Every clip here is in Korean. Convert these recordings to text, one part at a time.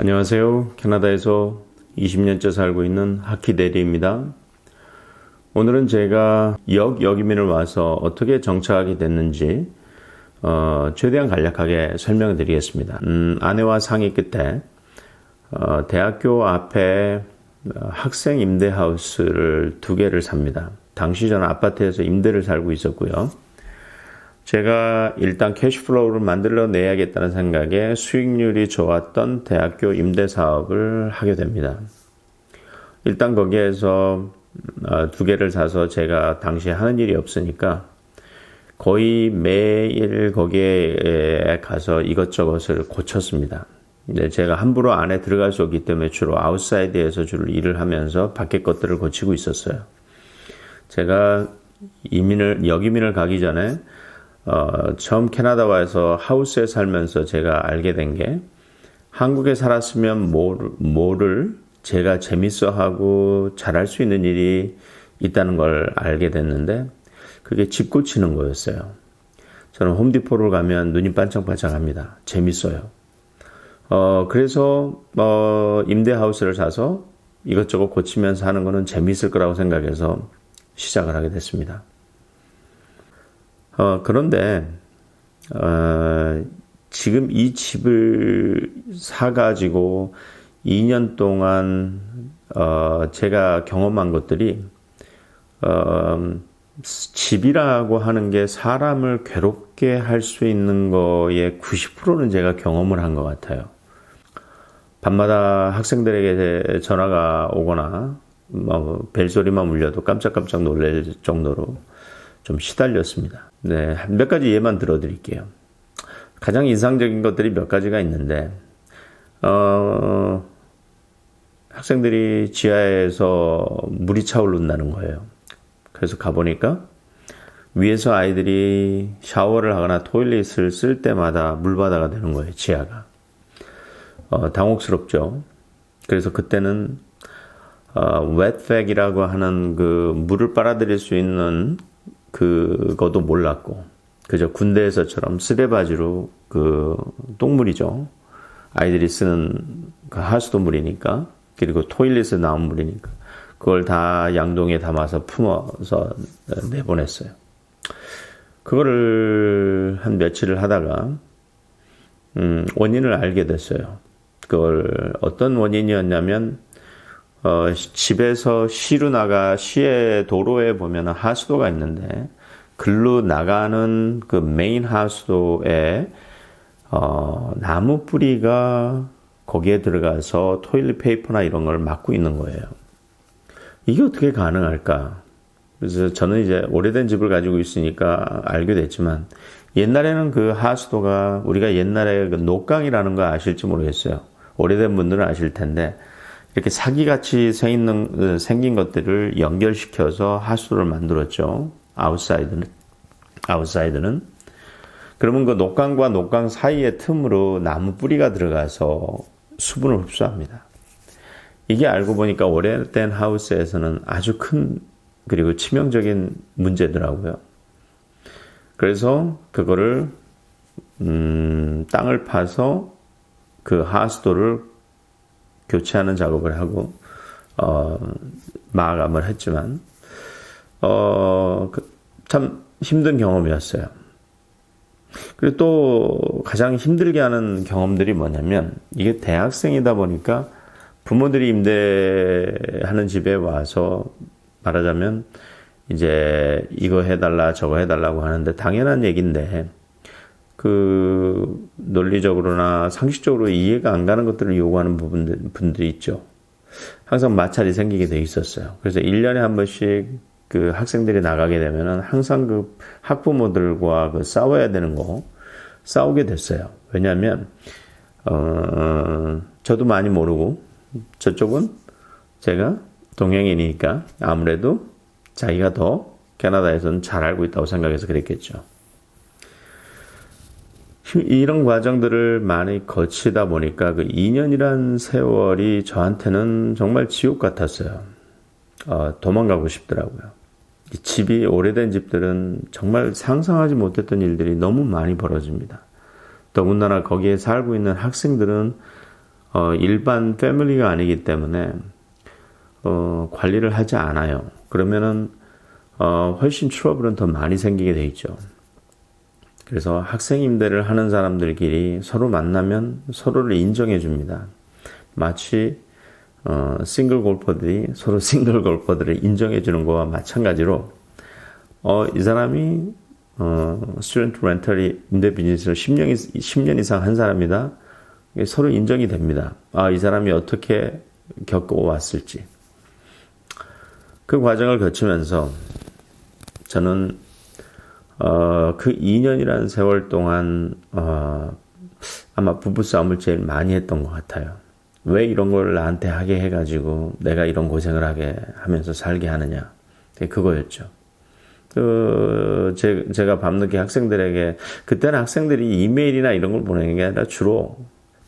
안녕하세요. 캐나다에서 20년째 살고 있는 하키 대리입니다. 오늘은 제가 역이민을 와서 어떻게 정착하게 됐는지 최대한 간략하게 설명을 드리겠습니다. 아내와 상의 끝에 대학교 앞에 학생 임대하우스를 2개를 삽니다. 당시 저는 아파트에서 임대를 살고 있었고요. 제가 일단 캐시플로우를 만들어내야겠다는 생각에 수익률이 좋았던 대학교 임대 사업을 하게 됩니다. 일단 거기에서 2개를 사서 제가 당시에 하는 일이 없으니까 거의 매일 거기에 가서 이것저것을 고쳤습니다. 근데 제가 함부로 안에 들어갈 수 없기 때문에 주로 아웃사이드에서 주로 일을 하면서 밖에 것들을 고치고 있었어요. 제가 역이민을 가기 전에 처음 캐나다 와서 하우스에 살면서 제가 알게 된 게 한국에 살았으면 뭐를 제가 재밌어하고 잘할 수 있는 일이 있다는 걸 알게 됐는데 그게 집 고치는 거였어요. 저는 홈디포를 가면 눈이 반짝반짝합니다. 재밌어요. 그래서 임대하우스를 사서 이것저것 고치면서 하는 거는 재밌을 거라고 생각해서 시작을 하게 됐습니다. 그런데 지금 이 집을 사가지고 2년 동안 제가 경험한 것들이 집이라고 하는 게 사람을 괴롭게 할 수 있는 거의 90%는 제가 경험을 한 것 같아요. 밤마다 학생들에게 전화가 오거나 벨소리만 울려도 깜짝깜짝 놀랄 정도로 좀 시달렸습니다. 네, 몇 가지 예만 들어드릴게요. 가장 인상적인 것들이 몇 가지가 있는데 학생들이 지하에서 물이 차오른다는 거예요. 그래서 가보니까 위에서 아이들이 샤워를 하거나 토일렛을 쓸 때마다 물바다가 되는 거예요. 지하가. 당혹스럽죠. 그래서 그때는 웻팩이라고 하는 그 물을 빨아들일 수 있는 그것도 몰랐고 그저 군대에서처럼 쓰레바지로 그 똥물이죠. 아이들이 쓰는 그 하수도 물이니까 그리고 토일렛에 나온 물이니까 그걸 다 양동이에 담아서 품어서 내보냈어요. 그거를 한 며칠을 하다가 원인을 알게 됐어요. 그걸 어떤 원인이었냐면 집에서 시의 도로에 보면 하수도가 있는데 글로 나가는 그 메인 하수도에 나무 뿌리가 거기에 들어가서 토일릿 페이퍼나 이런 걸 막고 있는 거예요. 이게 어떻게 가능할까? 그래서 저는 이제 오래된 집을 가지고 있으니까 알게 됐지만 옛날에는 그 하수도가 우리가 옛날에 그 녹강이라는 거 아실지 모르겠어요. 오래된 분들은 아실 텐데 이렇게 사기같이 생긴 것들을 연결시켜서 하수도를 만들었죠. 아웃사이드는. 그러면 그 녹강과 녹강 사이의 틈으로 나무 뿌리가 들어가서 수분을 흡수합니다. 이게 알고 보니까 오래된 하우스에서는 아주 큰 그리고 치명적인 문제더라고요. 그래서 그거를 땅을 파서 그 하수도를 교체하는 작업을 하고 마감을 했지만 참 힘든 경험이었어요. 그리고 또 가장 힘들게 하는 경험들이 뭐냐면 이게 대학생이다 보니까 부모들이 임대하는 집에 와서 말하자면 이제 이거 해달라 저거 해달라고 하는데 당연한 얘기인데 그 논리적으로나 상식적으로 이해가 안 가는 것들을 요구하는 분들이 있죠. 항상 마찰이 생기게 돼 있었어요. 그래서 1년에 한 번씩 그 학생들이 나가게 되면은 항상 그 학부모들과 그 싸우게 됐어요. 왜냐하면 저도 많이 모르고 저쪽은 제가 동양인이니까 아무래도 자기가 더 캐나다에서는 잘 알고 있다고 생각해서 그랬겠죠. 이런 과정들을 많이 거치다 보니까 그 2년이란 세월이 저한테는 정말 지옥 같았어요. 도망가고 싶더라고요. 이 집이 오래된 집들은 정말 상상하지 못했던 일들이 너무 많이 벌어집니다. 더군다나 거기에 살고 있는 학생들은 일반 패밀리가 아니기 때문에 관리를 하지 않아요. 그러면은 훨씬 트러블은 더 많이 생기게 돼 있죠. 그래서 학생 임대를 하는 사람들끼리 서로 만나면 서로를 인정해 줍니다. 마치 싱글 골퍼들이 서로 싱글 골퍼들을 인정해 주는 거와 마찬가지로 이 사람이 스튜던트 렌털 임대 비즈니스를 10년 이상 한 사람이다. 서로 인정이 됩니다. 이 사람이 어떻게 겪어왔을지. 그 과정을 거치면서 저는 그 2년이라는 세월 동안 아마 부부싸움을 제일 많이 했던 것 같아요. 왜 이런 걸 나한테 하게 해가지고 내가 이런 고생을 하게 하면서 살게 하느냐. 그거였죠. 제가 밤늦게 학생들에게, 그때는 학생들이 이메일이나 이런 걸 보내는 게 아니라 주로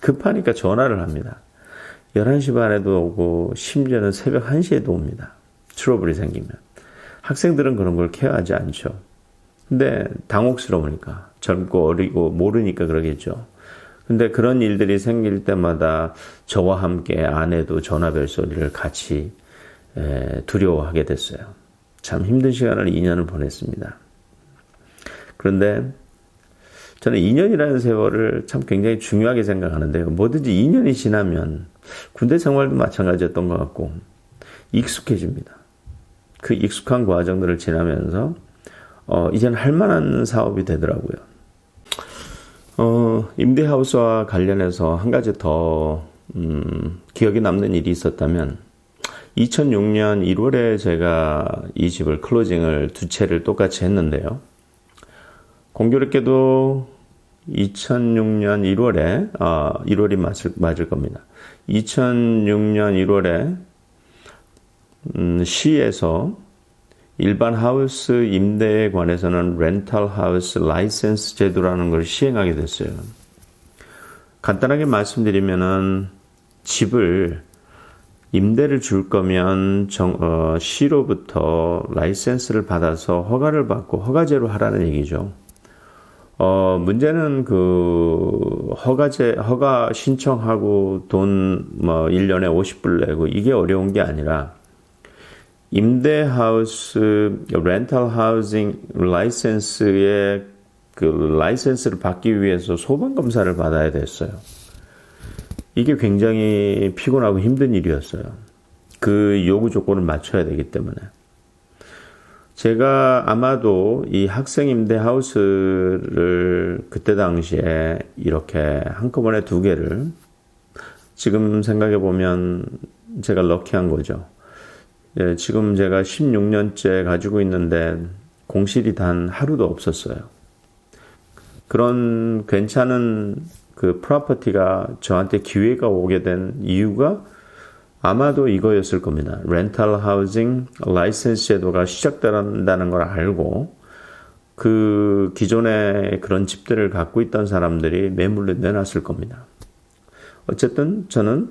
급하니까 전화를 합니다. 11시 반에도 오고 심지어는 새벽 1시에도 옵니다. 트러블이 생기면. 학생들은 그런 걸 케어하지 않죠. 근데 당혹스러우니까, 젊고 어리고 모르니까 그러겠죠. 근데 그런 일들이 생길 때마다 저와 함께 아내도 전화벨 소리를 같이 두려워하게 됐어요. 참 힘든 시간을 2년을 보냈습니다. 그런데 저는 2년이라는 세월을 참 굉장히 중요하게 생각하는데요. 뭐든지 2년이 지나면 군대 생활도 마찬가지였던 것 같고 익숙해집니다. 그 익숙한 과정들을 지나면서 이제는 할 만한 사업이 되더라고요. 임대하우스와 관련해서 한 가지 더 기억에 남는 일이 있었다면 2006년 1월에 제가 이 집을 클로징을 두 채를 똑같이 했는데요. 공교롭게도 2006년 1월에 1월이 맞을 겁니다. 2006년 1월에 시에서 일반 하우스 임대에 관해서는 렌탈 하우스 라이센스 제도라는 걸 시행하게 됐어요. 간단하게 말씀드리면은 집을 임대를 줄 거면 시로부터 라이센스를 받아서 허가를 받고 허가제로 하라는 얘기죠. 문제는 허가 신청하고 돈 1년에 50불 내고 이게 어려운 게 아니라 임대하우스, 렌탈 하우징 라이센스의 라이센스를 받기 위해서 소방검사를 받아야 됐어요. 이게 굉장히 피곤하고 힘든 일이었어요. 그 요구 조건을 맞춰야 되기 때문에. 제가 아마도 이 학생 임대 하우스를 그때 당시에 이렇게 한꺼번에 두 개를 지금 생각해 보면 제가 럭키한 거죠. 지금 제가 16년째 가지고 있는데 공실이 단 하루도 없었어요. 그런 괜찮은 그 프로퍼티가 저한테 기회가 오게 된 이유가 아마도 이거였을 겁니다. 렌탈 하우징 라이센스 제도가 시작된다는 걸 알고 그 기존에 그런 집들을 갖고 있던 사람들이 매물로 내놨을 겁니다. 어쨌든 저는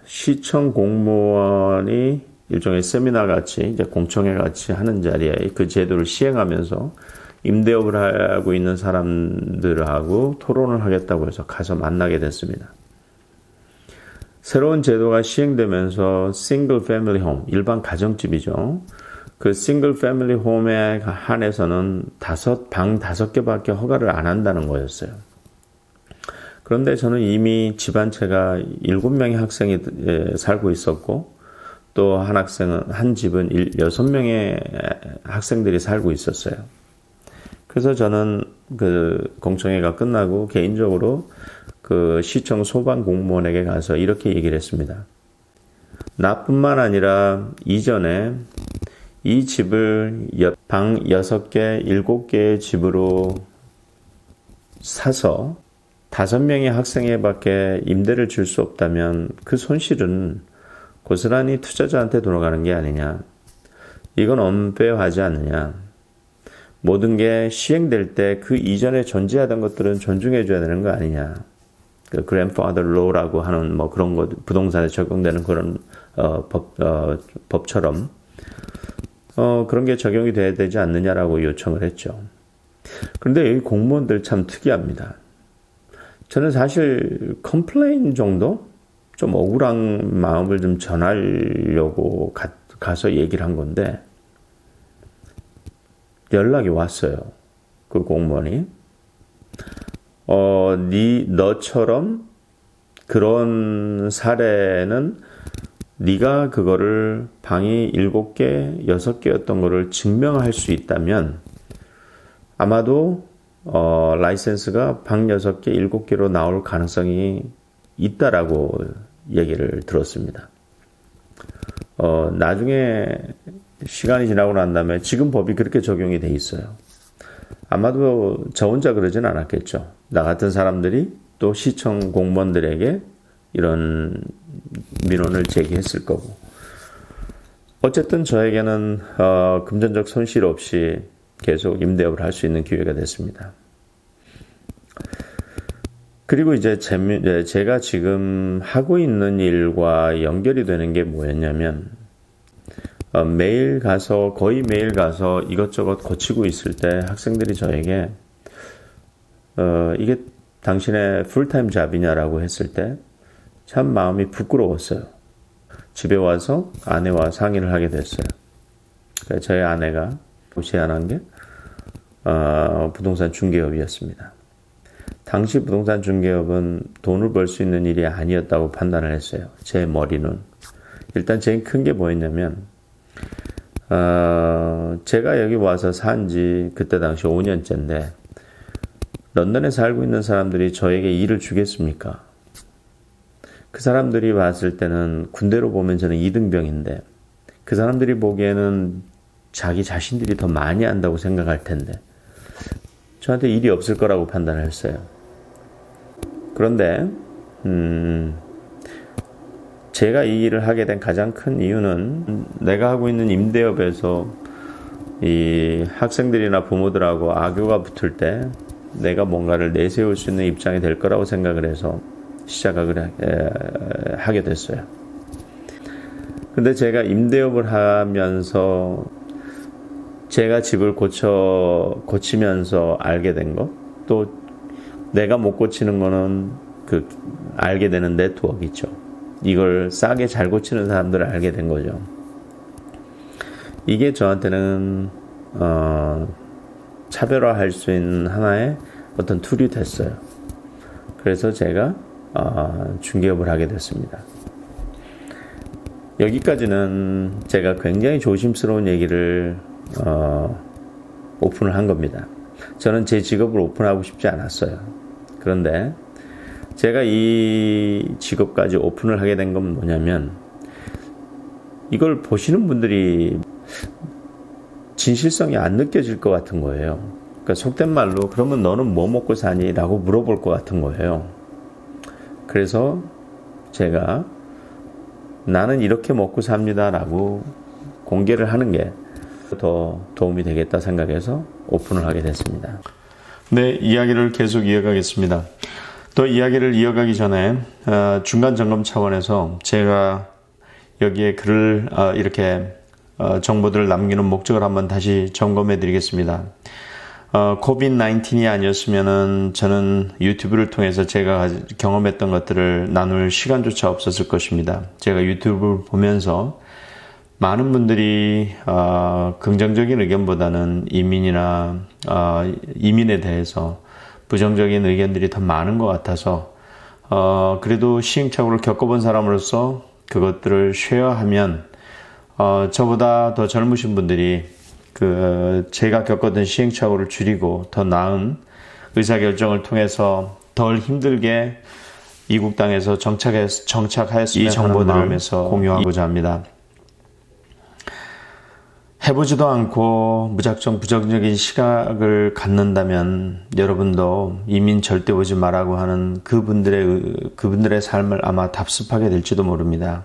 시청 공무원이 일종의 세미나 같이 이제 공청회 같이 하는 자리에 그 제도를 시행하면서 임대업을 하고 있는 사람들하고 토론을 하겠다고 해서 가서 만나게 됐습니다. 새로운 제도가 시행되면서 싱글 패밀리 홈, 일반 가정집이죠. 그 싱글 패밀리 홈에 한해서는 방 5개밖에 허가를 안 한다는 거였어요. 그런데 저는 이미 집 한 채가 7명의 학생이 살고 있었고 또 한 집은 6명의 학생들이 살고 있었어요. 그래서 저는 그 공청회가 끝나고 개인적으로 그 시청 소방 공무원에게 가서 이렇게 얘기를 했습니다. 나뿐만 아니라 이전에 이 집을 방 6개, 7개의 집으로 사서 5명의 학생에밖에 임대를 줄 수 없다면 그 손실은 고스란히 투자자한테 돌아가는 게 아니냐. 이건 언페어하지 않느냐. 모든 게 시행될 때 그 이전에 존재하던 것들은 존중해줘야 되는 거 아니냐. 그 grandfather law라고 하는 그런 것, 부동산에 적용되는 그런 법처럼 그런 게 적용이 돼야 되지 않느냐라고 요청을 했죠. 그런데 여기 공무원들 참 특이합니다. 저는 사실 컴플레인 정도? 좀 억울한 마음을 좀 전하려고 가서 얘기를 한 건데 연락이 왔어요. 그 공무원이. 너처럼 그런 사례는 네가 그거를 방이 7개, 6개였던 거를 증명할 수 있다면 아마도 라이센스가 방 6개, 7개로 나올 가능성이 있다라고 얘기를 들었습니다. 나중에 시간이 지나고 난 다음에 지금 법이 그렇게 적용이 돼 있어요. 아마도 저 혼자 그러진 않았겠죠. 나 같은 사람들이 또 시청 공무원들에게 이런 민원을 제기했을 거고. 어쨌든 저에게는 금전적 손실 없이 계속 임대업을 할 수 있는 기회가 됐습니다. 그리고 이제 제가 지금 하고 있는 일과 연결이 되는 게 뭐였냐면 거의 매일 가서 이것저것 고치고 있을 때 학생들이 저에게 이게 당신의 풀타임 잡이냐라고 했을 때 참 마음이 부끄러웠어요. 집에 와서 아내와 상의를 하게 됐어요. 저희 아내가 제안한 게 부동산 중개업이었습니다. 당시 부동산 중개업은 돈을 벌 수 있는 일이 아니었다고 판단을 했어요. 제 머리는. 일단 제일 큰 게 뭐였냐면 제가 여기 와서 산 지 그때 당시 5년째인데 런던에 살고 있는 사람들이 저에게 일을 주겠습니까? 그 사람들이 봤을 때는 군대로 보면 저는 2등병인데 그 사람들이 보기에는 자기 자신들이 더 많이 한다고 생각할 텐데 저한테 일이 없을 거라고 판단을 했어요. 그런데 제가 이 일을 하게 된 가장 큰 이유는 내가 하고 있는 임대업에서 이 학생들이나 부모들하고 악유가 붙을 때 내가 뭔가를 내세울 수 있는 입장이 될 거라고 생각을 해서 시작을 하게 됐어요. 근데 제가 임대업을 하면서 제가 집을 고치면서 알게 된 거, 또 내가 못 고치는 거는 알게 되는 네트워크 있죠. 이걸 싸게 잘 고치는 사람들을 알게 된 거죠. 이게 저한테는 차별화할 수 있는 하나의 어떤 툴이 됐어요. 그래서 제가 중개업을 하게 됐습니다. 여기까지는 제가 굉장히 조심스러운 얘기를 오픈을 한 겁니다. 저는 제 직업을 오픈하고 싶지 않았어요. 그런데 제가 이 직업까지 오픈을 하게 된 건 뭐냐면 이걸 보시는 분들이 진실성이 안 느껴질 것 같은 거예요. 그러니까 속된 말로 그러면 너는 뭐 먹고 사니? 라고 물어볼 것 같은 거예요. 그래서 제가 나는 이렇게 먹고 삽니다 라고 공개를 하는 게 더 도움이 되겠다 생각해서 오픈을 하게 됐습니다. 네, 이야기를 계속 이어가겠습니다. 또 이야기를 이어가기 전에 중간 점검 차원에서 제가 여기에 글을 이렇게 정보들을 남기는 목적을 한번 다시 점검해 드리겠습니다. COVID-19이 아니었으면은 저는 유튜브를 통해서 제가 경험했던 것들을 나눌 시간조차 없었을 것입니다. 제가 유튜브를 보면서 많은 분들이 긍정적인 의견보다는 이민에 대해서 부정적인 의견들이 더 많은 것 같아서 그래도 시행착오를 겪어본 사람으로서 그것들을 쉐어하면 저보다 더 젊으신 분들이 제가 겪었던 시행착오를 줄이고 더 나은 의사결정을 통해서 덜 힘들게 이국 땅에서 정착하였으면 이 정보들을 공유하고자 합니다. 해보지도 않고 무작정 부정적인 시각을 갖는다면 여러분도 이민 절대 오지 말라고 하는 그분들의 삶을 아마 답습하게 될지도 모릅니다.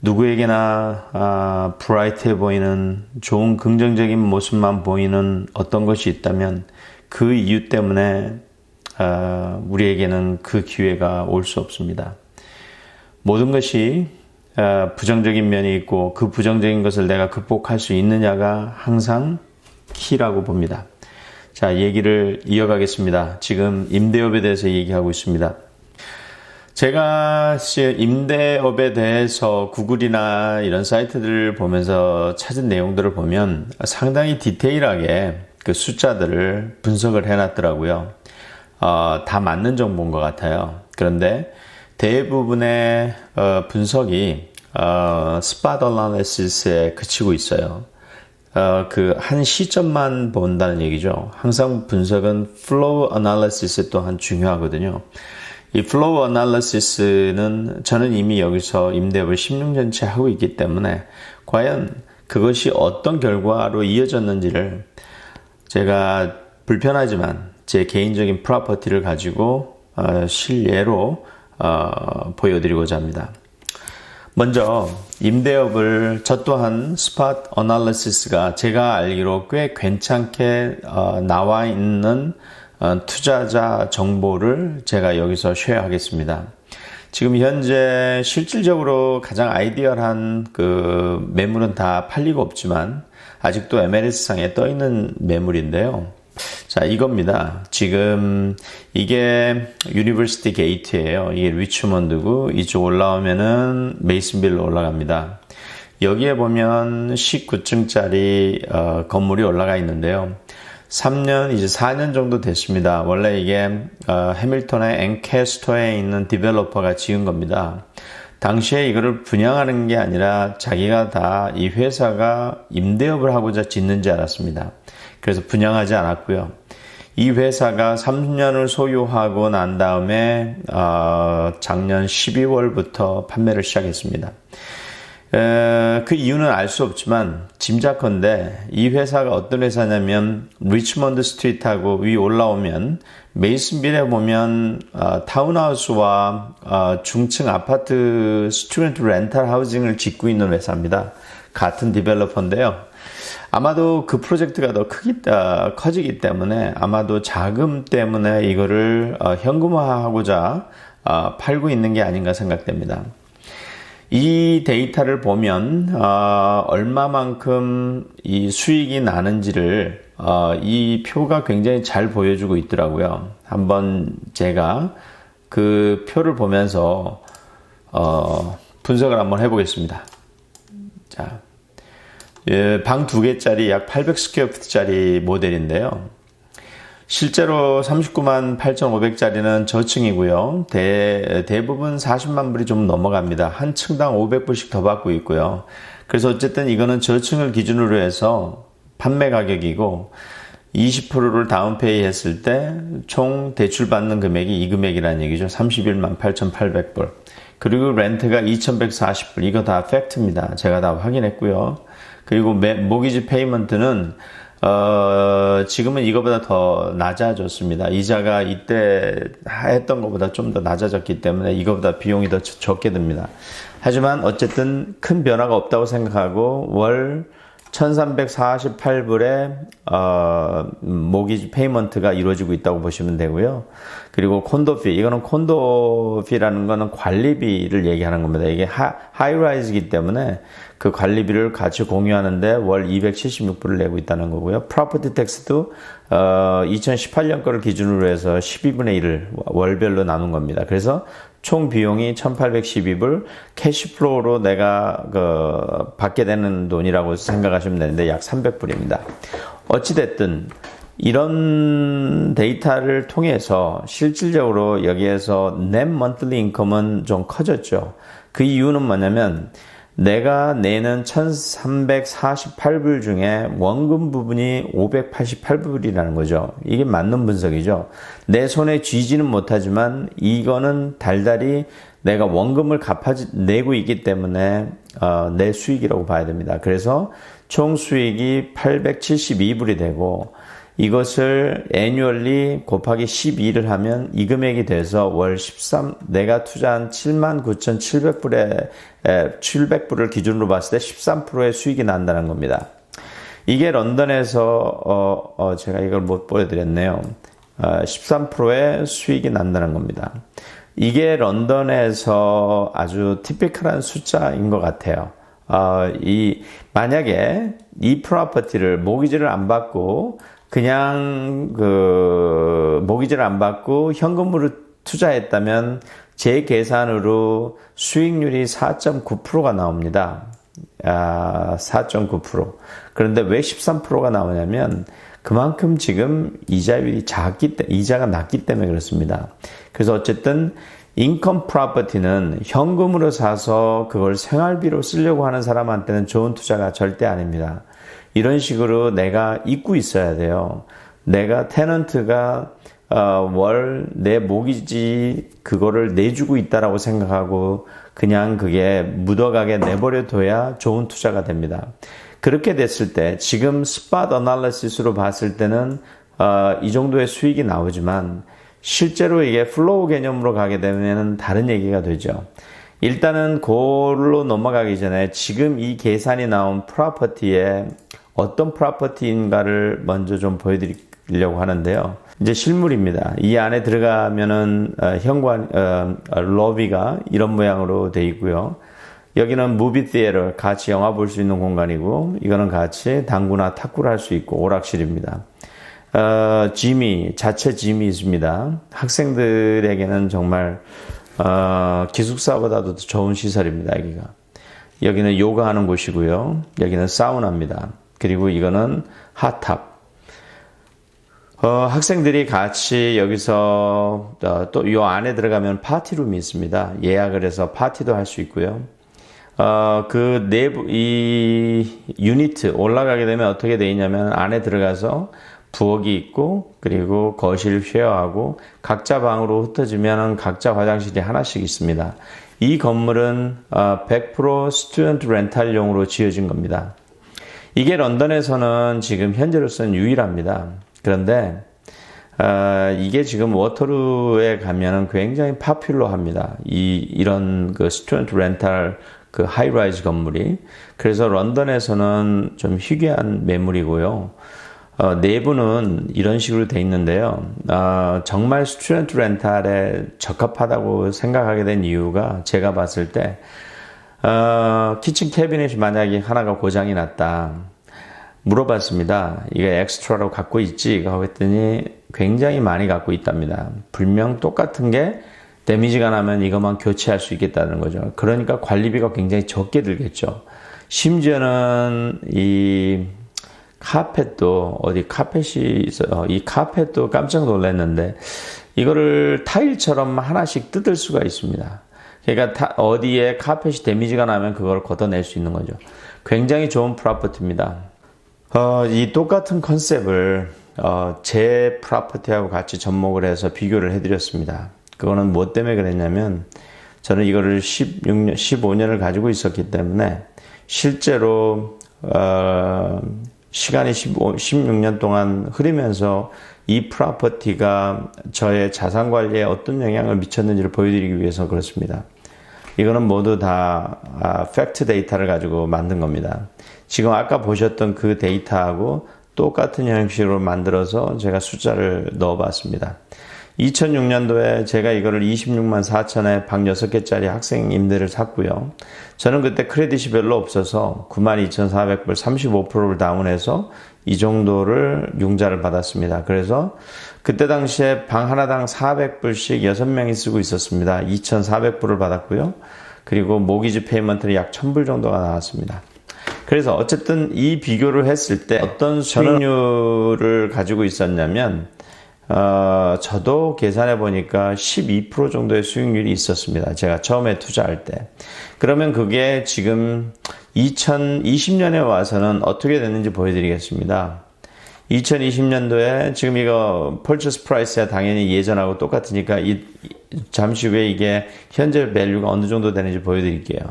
누구에게나 브라이트해 보이는 좋은 긍정적인 모습만 보이는 어떤 것이 있다면 그 이유 때문에 우리에게는 그 기회가 올 수 없습니다. 모든 것이 부정적인 면이 있고 그 부정적인 것을 내가 극복할 수 있느냐가 항상 키라고 봅니다. 자, 얘기를 이어가겠습니다. 지금 임대업에 대해서 얘기하고 있습니다. 제가 임대업에 대해서 구글이나 이런 사이트들을 보면서 찾은 내용들을 보면 상당히 디테일하게 그 숫자들을 분석을 해놨더라고요. 다 맞는 정보인 것 같아요. 그런데 대부분의 분석이 스팟 어널리시스에 그치고 있어요. 그 한 시점만 본다는 얘기죠. 항상 분석은 플로우 어널리시스 또한 중요하거든요. 이 플로우 어널리시스는 저는 이미 여기서 임대업을 16년째 하고 있기 때문에 과연 그것이 어떤 결과로 이어졌는지를 제가 불편하지만 제 개인적인 프로퍼티를 가지고 실예로 보여드리고자 합니다. 먼저 임대업을 저 또한 스팟 어널리시스가 제가 알기로 꽤 괜찮게 나와 있는 투자자 정보를 제가 여기서 쉐어하겠습니다. 지금 현재 실질적으로 가장 아이디얼한 그 매물은 다 팔리고 없지만 아직도 MLS상에 떠 있는 매물인데요. 자, 이겁니다. 지금 이게 유니버시티 게이트예요. 이게 리치몬드고 이쪽 올라오면은 메이슨빌로 올라갑니다. 여기에 보면 19층짜리 건물이 올라가 있는데요. 3년 이제 4년 정도 됐습니다. 원래 이게 해밀턴의 앵캐스터에 있는 디벨로퍼가 지은 겁니다. 당시에 이거를 분양하는 게 아니라 자기가 다 이 회사가 임대업을 하고자 짓는 줄 알았습니다. 그래서 분양하지 않았고요. 이 회사가 3년을 소유하고 난 다음에 작년 12월부터 판매를 시작했습니다. 그 이유는 알 수 없지만 짐작컨대 이 회사가 어떤 회사냐면 리치먼드 스트리트하고 위 올라오면 메이슨빌에 보면 타운하우스와 중층 아파트 스튜던트 렌탈 하우징을 짓고 있는 회사입니다. 같은 디벨로퍼인데요. 아마도 그 프로젝트가 더 커지기 때문에 아마도 자금 때문에 이거를 현금화하고자 팔고 있는 게 아닌가 생각됩니다. 이 데이터를 보면 얼마만큼 이 수익이 나는지를 이 표가 굉장히 잘 보여주고 있더라고요. 한번 제가 그 표를 보면서 분석을 한번 해보겠습니다. 자, 방 2개짜리 약 800스퀘어피트짜리 모델인데요. 실제로 39만 8,500짜리는 저층이고요. 대부분 40만 불이 좀 넘어갑니다. 한 층당 500불씩 더 받고 있고요. 그래서 어쨌든 이거는 저층을 기준으로 해서 판매 가격이고 20%를 다운페이 했을 때 총 대출받는 금액이 이 금액이라는 얘기죠. 31만 8,800불. 그리고 렌트가 2,140불. 이거 다 팩트입니다. 제가 다 확인했고요. 그리고 모기지 페이먼트는 지금은 이거보다 더 낮아졌습니다. 이자가 이때 했던 것보다 좀 더 낮아졌기 때문에 이거보다 비용이 더 적게 듭니다. 하지만 어쨌든 큰 변화가 없다고 생각하고 월 1348불의 모기지 페이먼트가 이루어지고 있다고 보시면 되고요. 그리고 콘도피, 이거는 콘도피라는 거는 관리비를 얘기하는 겁니다. 이게 하이라이즈이기 때문에 그 관리비를 같이 공유하는데 월 276불을 내고 있다는 거고요. 프로퍼티 텍스도 2018년 거를 기준으로 해서 12분의 1을 월별로 나눈 겁니다. 그래서 총 비용이 1812불, 캐시플로우로 내가 받게 되는 돈이라고 생각하시면 되는데 약 300불입니다. 어찌됐든 이런 데이터를 통해서 실질적으로 여기에서 net monthly income은 좀 커졌죠. 그 이유는 뭐냐면 내가 내는 1348불 중에 원금 부분이 588불이라는 거죠. 이게 맞는 분석이죠. 내 손에 쥐지는 못하지만 이거는 달달이 내가 원금을 내고 있기 때문에 내 수익이라고 봐야 됩니다. 그래서 총 수익이 872불이 되고 이것을 annually 곱하기 12를 하면 이 금액이 돼서 월 13, 내가 투자한 79,700불에 700불을 기준으로 봤을 때 13%의 수익이 난다는 겁니다. 이게 런던에서 제가 이걸 못 보여드렸네요. 13%의 수익이 난다는 겁니다. 이게 런던에서 아주 티피컬한 숫자인 것 같아요. 만약에 이 프로퍼티를 모기지를 안 받고 그냥 모기지를 안 받고 현금으로 투자했다면 제 계산으로 수익률이 4.9%가 나옵니다. 4.9%. 그런데 왜 13%가 나오냐면 그만큼 지금 이자율이 이자가 낮기 때문에 그렇습니다. 그래서 어쨌든 인컴 프로퍼티는 현금으로 사서 그걸 생활비로 쓰려고 하는 사람한테는 좋은 투자가 절대 아닙니다. 이런 식으로 내가 잊고 있어야 돼요. 내가 테넌트가 월 내 모기지 그거를 내주고 있다라고 생각하고 그냥 그게 묻어가게 내버려 둬야 좋은 투자가 됩니다. 그렇게 됐을 때 지금 스팟 어널리시스로 봤을 때는 이 정도의 수익이 나오지만 실제로 이게 플로우 개념으로 가게 되면 다른 얘기가 되죠. 일단은 그걸로 넘어가기 전에 지금 이 계산이 나온 프로퍼티에 어떤 프로퍼티인가를 먼저 좀 보여드리려고 하는데요. 이제 실물입니다. 이 안에 들어가면은 러비가 이런 모양으로 되어 있고요. 여기는 무비 시애터, 같이 영화 볼 수 있는 공간이고, 이거는 같이 당구나 탁구를 할 수 있고 오락실입니다. 자체 짐이 있습니다. 학생들에게는 정말 기숙사보다도 더 좋은 시설입니다. 여기는 요가하는 곳이고요. 여기는 사우나입니다. 그리고 이거는 핫탑. 학생들이 같이 여기서 또 이 안에 들어가면 파티룸이 있습니다. 예약을 해서 파티도 할 수 있고요. 그 내부 이 유니트 올라가게 되면 어떻게 되어 있냐면 안에 들어가서 부엌이 있고 그리고 거실 쉐어하고 각자 방으로 흩어지면 각자 화장실이 하나씩 있습니다. 이 건물은 100% 스튜던트 렌탈용으로 지어진 겁니다. 이게 런던에서는 지금 현재로서는 유일합니다. 그런데 이게 지금 워터루에 가면은 굉장히 파퓰러합니다. 이런 그 스튜던트 렌탈 그 하이라이즈 건물이. 그래서 런던에서는 좀 희귀한 매물이고요. 내부는 이런 식으로 돼 있는데요. 정말 스튜던트 렌탈에 적합하다고 생각하게 된 이유가 제가 봤을 때 키친 캐비넷이 만약에 하나가 고장이 났다. 물어봤습니다. 이게 엑스트라로 갖고 있지? 하고 했더니 굉장히 많이 갖고 있답니다. 분명 똑같은 게 데미지가 나면 이것만 교체할 수 있겠다는 거죠. 그러니까 관리비가 굉장히 적게 들겠죠. 심지어는 이 카펫도 어디 카펫이 있어요. 이 카펫도 깜짝 놀랐는데 이거를 타일처럼 하나씩 뜯을 수가 있습니다. 그러니까 어디에 카펫이 데미지가 나면 그걸 걷어낼 수 있는 거죠. 굉장히 좋은 프로퍼티입니다. 이 똑같은 컨셉을 제 프로퍼티하고 같이 접목을 해서 비교를 해드렸습니다. 그거는 뭐 때문에 그랬냐면 저는 이거를 15년을 가지고 있었기 때문에 실제로 시간이 16년 동안 흐르면서 이 프로퍼티가 저의 자산 관리에 어떤 영향을 미쳤는지를 보여드리기 위해서 그렇습니다. 이거는 모두 다 팩트 데이터를 가지고 만든 겁니다. 지금 아까 보셨던 그 데이터하고 똑같은 형식으로 만들어서 제가 숫자를 넣어봤습니다. 2006년도에 제가 이거를 26만 4천에 방 6개짜리 학생 임대를 샀고요. 저는 그때 크레딧이 별로 없어서 92,400불 35%를 다운해서 이 정도를 융자를 받았습니다. 그래서 그때 당시에 방 하나당 400불씩 6명이 쓰고 있었습니다. 2,400불을 받았고요. 그리고 모기지 페이먼트는 약 1,000불 정도가 나왔습니다. 그래서 어쨌든 이 비교를 했을 때 어떤 수익률을 가지고 있었냐면 저도 계산해 보니까 12% 정도의 수익률이 있었습니다. 제가 처음에 투자할 때. 그러면 그게 지금 2020년에 와서는 어떻게 됐는지 보여드리겠습니다. 2020년도에 지금 이거 purchase price야 당연히 예전하고 똑같으니까 잠시 후에 이게 현재 밸류가 어느 정도 되는지 보여드릴게요.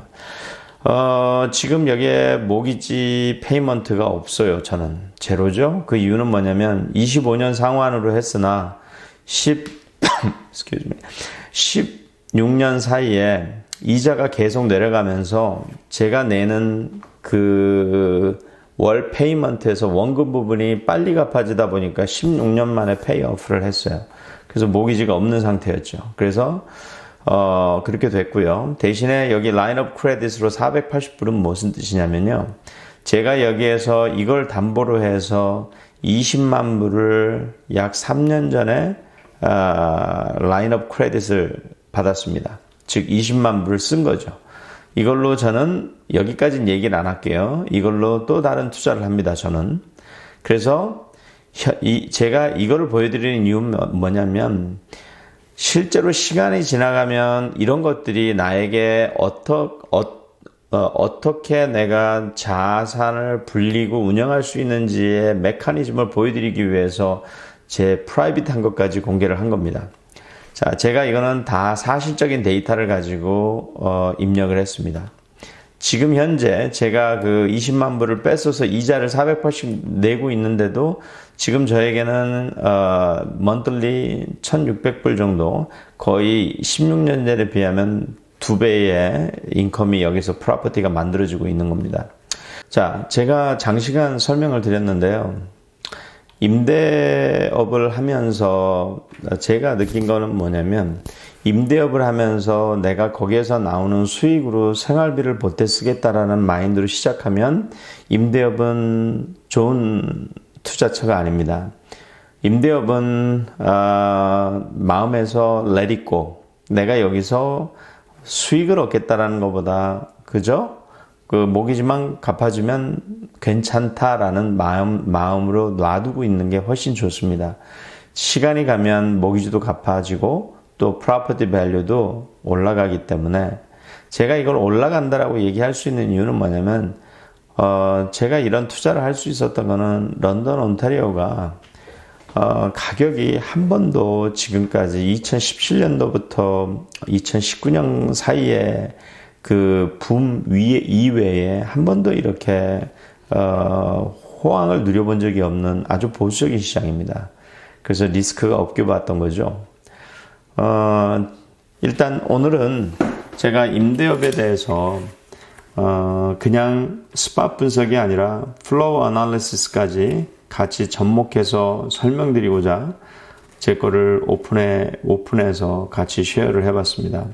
지금 여기에 모기지 페이먼트가 없어요. 저는 제로죠. 그 이유는 뭐냐면 25년 상환으로 했으나 16년 사이에 이자가 계속 내려가면서 제가 내는 그 월 페이먼트에서 원금 부분이 빨리 갚아지다 보니까 16년 만에 페이오프를 했어요. 그래서 모기지가 없는 상태였죠. 그래서 그렇게 됐고요. 대신에 여기 라인업 크레딧으로 480불은 무슨 뜻이냐면요. 제가 여기에서 이걸 담보로 해서 20만 불을 약 3년 전에 라인업 크레딧을 받았습니다. 즉 20만 불을 쓴 거죠. 이걸로 저는 여기까지는 얘기를 안 할게요. 이걸로 또 다른 투자를 합니다. 저는. 그래서 제가 이거를 보여드리는 이유는 뭐냐면 실제로 시간이 지나가면 이런 것들이 나에게 어떻게 내가 자산을 불리고 운영할 수 있는지의 메커니즘을 보여드리기 위해서 제 프라이빗한 것까지 공개를 한 겁니다. 자, 제가 이거는 다 사실적인 데이터를 가지고 입력을 했습니다. 지금 현재 제가 그 20만 불을 뺏어서 이자를 480 내고 있는데도 지금 저에게는 monthly 1600불 정도, 거의 16년 전에 비하면 2배의 인컴이 여기서 프로퍼티가 만들어지고 있는 겁니다. 자, 제가 장시간 설명을 드렸는데요. 임대업을 하면서 제가 느낀 거는 뭐냐면, 임대업을 하면서 내가 거기에서 나오는 수익으로 생활비를 보태 쓰겠다라는 마인드로 시작하면 임대업은 좋은 투자처가 아닙니다. 임대업은 마음에서 let it go, 내가 여기서 수익을 얻겠다라는 것보다 그저 그 모기지만 갚아주면 괜찮다라는 마음으로 놔두고 있는 게 훨씬 좋습니다. 시간이 가면 모기지도 갚아지고 또 프로퍼티 밸류도 올라가기 때문에 제가 이걸 올라간다라고 얘기할 수 있는 이유는 뭐냐면 제가 이런 투자를 할 수 있었던 거는 런던 온타리오가 가격이 한 번도 지금까지 2017년도부터 2019년 사이에 그 붐 이외에 한 번도 이렇게 호황을 누려본 적이 없는 아주 보수적인 시장입니다. 그래서 리스크가 없게 봤던 거죠. 일단 오늘은 제가 임대업에 대해서 그냥 스팟 분석이 아니라 플로우 애널리시스까지 같이 접목해서 설명드리고자 제 거를 오픈해서 같이 쉐어를 해봤습니다.